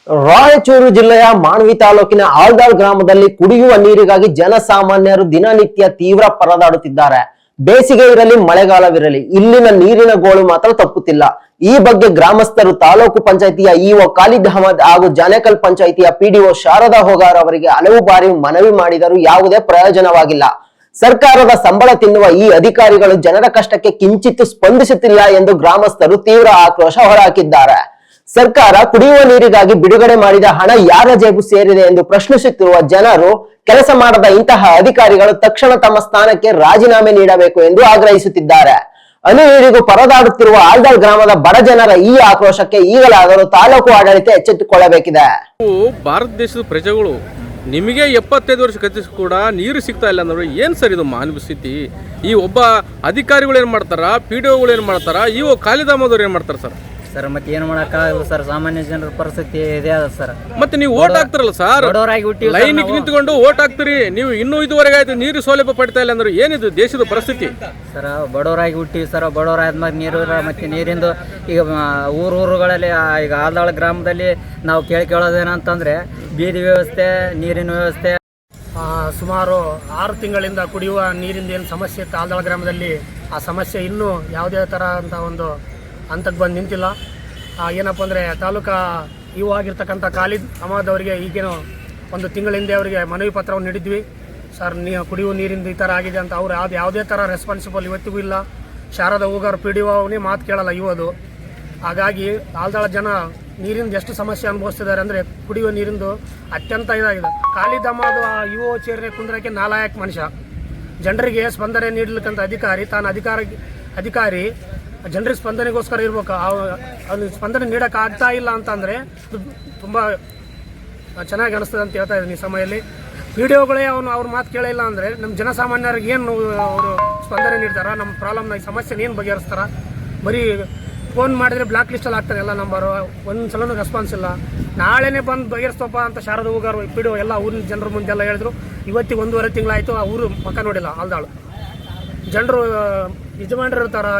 ರಾಯಚೂರು ಜಿಲ್ಲೆಯ ಮಾನ್ವಿ ತಾಲೂಕಿನ ಆಲ್ದಾಳ್ ಗ್ರಾಮದಲ್ಲಿ ಕುಡಿಯುವ ನೀರಿಗಾಗಿ ಜನಸಾಮಾನ್ಯರು ದಿನನಿತ್ಯ ತೀವ್ರ ಪರದಾಡುತ್ತಿದ್ದಾರೆ. ಬೇಸಿಗೆ ಇರಲಿ ಮಳೆಗಾಲವಿರಲಿ ಇಲ್ಲಿನ ನೀರಿನ ಗೋಳು ಮಾತ್ರ ತಪ್ಪುತ್ತಿಲ್ಲ. ಈ ಬಗ್ಗೆ ಗ್ರಾಮಸ್ಥರು ತಾಲೂಕು ಪಂಚಾಯಿತಿಯ ಇಒ ಖಾಲಿದ್ ಅಹಮದ್ ಹಾಗೂ ಜಾನೇಕಲ್ ಪಂಚಾಯಿತಿಯ ಪಿಡಿಒ ಶಾರದಾ ಹೋಗಾರ್ ಅವರಿಗೆ ಹಲವು ಬಾರಿ ಮನವಿ ಮಾಡಿದರೂ ಯಾವುದೇ ಪ್ರಯೋಜನವಾಗಿಲ್ಲ. ಸರ್ಕಾರದ ಸಂಬಳ ತಿನ್ನುವ ಈ ಅಧಿಕಾರಿಗಳು ಜನರ ಕಷ್ಟಕ್ಕೆ ಕಿಂಚಿತ್ತು ಸ್ಪಂದಿಸುತ್ತಿಲ್ಲ ಎಂದು ಗ್ರಾಮಸ್ಥರು ತೀವ್ರ ಆಕ್ರೋಶ ಹೊರಹಾಕಿದ್ದಾರೆ. ಸರ್ಕಾರ ಕುಡಿಯುವ ನೀರಿಗಾಗಿ ಬಿಡುಗಡೆ ಮಾಡಿದ ಹಣ ಯಾರ ಜೇಬು ಸೇರಿದೆ ಎಂದು ಪ್ರಶ್ನಿಸುತ್ತಿರುವ ಜನರು ಕೆಲಸ ಮಾಡದ ಇಂತಹ ಅಧಿಕಾರಿಗಳು ತಕ್ಷಣ ತಮ್ಮ ಸ್ಥಾನಕ್ಕೆ ರಾಜೀನಾಮೆ ನೀಡಬೇಕು ಎಂದು ಆಗ್ರಹಿಸುತ್ತಿದ್ದಾರೆ. ಹನಿ ನೀರಿಗೂ ಪರದಾಡುತ್ತಿರುವ ಆಲ್ದಾಳ್ ಗ್ರಾಮದ ಬಡ ಜನರ ಈ ಆಕ್ರೋಶಕ್ಕೆ ಈಗಲಾದರೂ ತಾಲೂಕು ಆಡಳಿತ ಎಚ್ಚೆತ್ತುಕೊಳ್ಳಬೇಕಿದೆ. ಭಾರತ ದೇಶದ ಪ್ರಜೆಗಳು ನಿಮಗೆ 75 ವರ್ಷ ಕತ್ತಿಸ್ ಕೂಡ ನೀರು ಸಿಗ್ತಾ ಇಲ್ಲ ಅಂದ್ರೆ ಏನು ಸರ್ ಇದು ಮಾನವ ಸ್ಥಿತಿ? ಈ ಒಬ್ಬ ಅಧಿಕಾರಿಗಳು ಏನು ಮಾಡ್ತಾರ, ಪಿಡಿಒಗಳು ಏನು ಮಾಡ್ತಾರ, ಇಒ ಖಾಲಿದ್ ಅಹಮದ್ ಅವ್ರು ಏನು ಮಾಡ್ತಾರೆ ಸರ್? ಸರ್ ಮತ್ತೆ ಏನು ಮಾಡೋಕ್ಕಾಗಲ್ಲ ಸರ್, ಸಾಮಾನ್ಯ ಜನರ ಪರಿಸ್ಥಿತಿ ಇದೆ ಅದ ಸರ್. ಮತ್ತೆ ನೀವು ಓಟ್ ಹಾಕ್ತಿರಲ್ಲ ಸರ್, ಲೈನ್ ನಿಂತ್ಕೊಂಡು ಓಟ್ ಹಾಕ್ತಿರಿ, ನೀವು ಇನ್ನೂ ಇದುವರೆಗೆ ಆಯ್ತು ನೀರು ಸೌಲಭ್ಯ ಪಡ್ತಾ ಇಲ್ಲ ಅಂದ್ರೆ ಏನಿದು ದೇಶದ ಪರಿಸ್ಥಿತಿ? ಸರ್ ಬಡವರಾಗಿ ಹುಟ್ಟಿವಿ ಸರ್, ಬಡವರಾದ್ಮೇಲೆ ನೀರು ಮತ್ತೆ ನೀರಿಂದು ಈಗ ಊರುಗಳಲ್ಲಿ ಈಗ ಆಲ್ದಾಳ ಗ್ರಾಮದಲ್ಲಿ ನಾವು ಕೇಳೋದೇನಂತಂದ್ರೆ ಬೀದಿ ವ್ಯವಸ್ಥೆ, ನೀರಿನ ವ್ಯವಸ್ಥೆ. ಸುಮಾರು 6 ತಿಂಗಳಿಂದ ಕುಡಿಯುವ ನೀರಿಂದ ಏನು ಸಮಸ್ಯೆ ಇತ್ತು ಆಲ್ದಾಳ ಗ್ರಾಮದಲ್ಲಿ, ಆ ಸಮಸ್ಯೆ ಇನ್ನೂ ಯಾವುದೇ ಥರ ಅಂತ ಒಂದು ಹಂತಕ್ಕೆ ಬಂದು ನಿಂತಿಲ್ಲ. ಏನಪ್ಪ ಅಂದರೆ ತಾಲೂಕಾ ಇವು ಆಗಿರ್ತಕ್ಕಂಥ ಖಾಲಿದ್ ಅಹಮದ್ ಅವರಿಗೆ ಈಗೇನು 1 ತಿಂಗಳ ಹಿಂದೆ ಅವರಿಗೆ ಮನವಿ ಪತ್ರವನ್ನು ನೀಡಿದ್ವಿ. ಸರ್ ಕುಡಿಯುವ ನೀರಿಂದ ಈ ಥರ ಆಗಿದೆ ಅಂತ. ಅವ್ರು ಯಾವುದೇ ಥರ ರೆಸ್ಪಾನ್ಸಿಬಲ್ ಇವತ್ತಿಗೂ ಇಲ್ಲ. ಶಾರದಾ ಹೋಗಾರ್ ಪಿಡಿಒ ಅವನೇ ಮಾತು ಕೇಳಲ್ಲ ಇವದು. ಹಾಗಾಗಿ ಆಲ್ದಾಳ ಜನ ನೀರಿಂದ ಎಷ್ಟು ಸಮಸ್ಯೆ ಅನುಭವಿಸ್ತಿದ್ದಾರೆ ಅಂದರೆ ಕುಡಿಯುವ ನೀರಿಂದು ಅತ್ಯಂತ ಇದಾಗಿದೆ. ಖಾಲಿದ್ ಅಹಮದ್ ಇಒ ಚೇರ್ನೆ ಕುಂದ್ರಕ್ಕೆ ನಾಲಾಯಕ್ ಮನುಷ್ಯ. ಜನರಿಗೆ ಸ್ಪಂದನೆ ನೀಡಲಿಕ್ಕಂಥ ಅಧಿಕಾರಿ ಜನರಿಗೆ ಸ್ಪಂದನೆಗೋಸ್ಕರ ಇರ್ಬೇಕು. ಅವ್ನು ಸ್ಪಂದನೆ ನೀಡೋಕ್ಕಾಗ್ತಾ ಇಲ್ಲ ಅಂತಂದರೆ ತುಂಬ ಚೆನ್ನಾಗಿ ಅನಿಸ್ತದೆ ಅಂತ ಹೇಳ್ತಾ ಇದ್ದೀನಿ. ಈ ಸಮಯದಲ್ಲಿ ಪಿಡಿಒಗಳೇ ಅವ್ರ ಮಾತು ಕೇಳಿಲ್ಲ ಅಂದರೆ ನಮ್ಮ ಜನಸಾಮಾನ್ಯರಿಗೆ ಏನು ಅವರು ಸ್ಪಂದನೆ ನೀಡ್ತಾರೆ? ನಮ್ಮ ಪ್ರಾಬ್ಲಮ್ನ ಈ ಸಮಸ್ಯೆನ ಏನು ಬಗೆಹರಿಸ್ತಾರ? ಬರೀ ಫೋನ್ ಮಾಡಿದರೆ ಬ್ಲಾಕ್ ಲಿಸ್ಟಲ್ಲಿ ಆಗ್ತಾನೆ ಎಲ್ಲ ನಂಬರು, ಒಂದು ಸಲನೂ ರೆಸ್ಪಾನ್ಸ್ ಇಲ್ಲ. ನಾಳೆನೇ ಬಂದು ಬಗೆಹರಿಸ್ತಪ್ಪ ಅಂತ ಶಾರದಾ ಹೋಗಾರ್ ಪಿಡಿಒ ಎಲ್ಲ ಊರಿನ ಜನರ ಮುಂದೆಲ್ಲ ಹೇಳಿದ್ರು. ಇವತ್ತಿಗೆ 1.5 ತಿಂಗಳಾಯಿತು, ಆ ಊರು ಮಕ್ಕ ನೋಡಿಲ್ಲ. ಆಲ್ದಾಳು ಜನರು ಯಜಮಾನರು ಇರ್ತಾರೆ,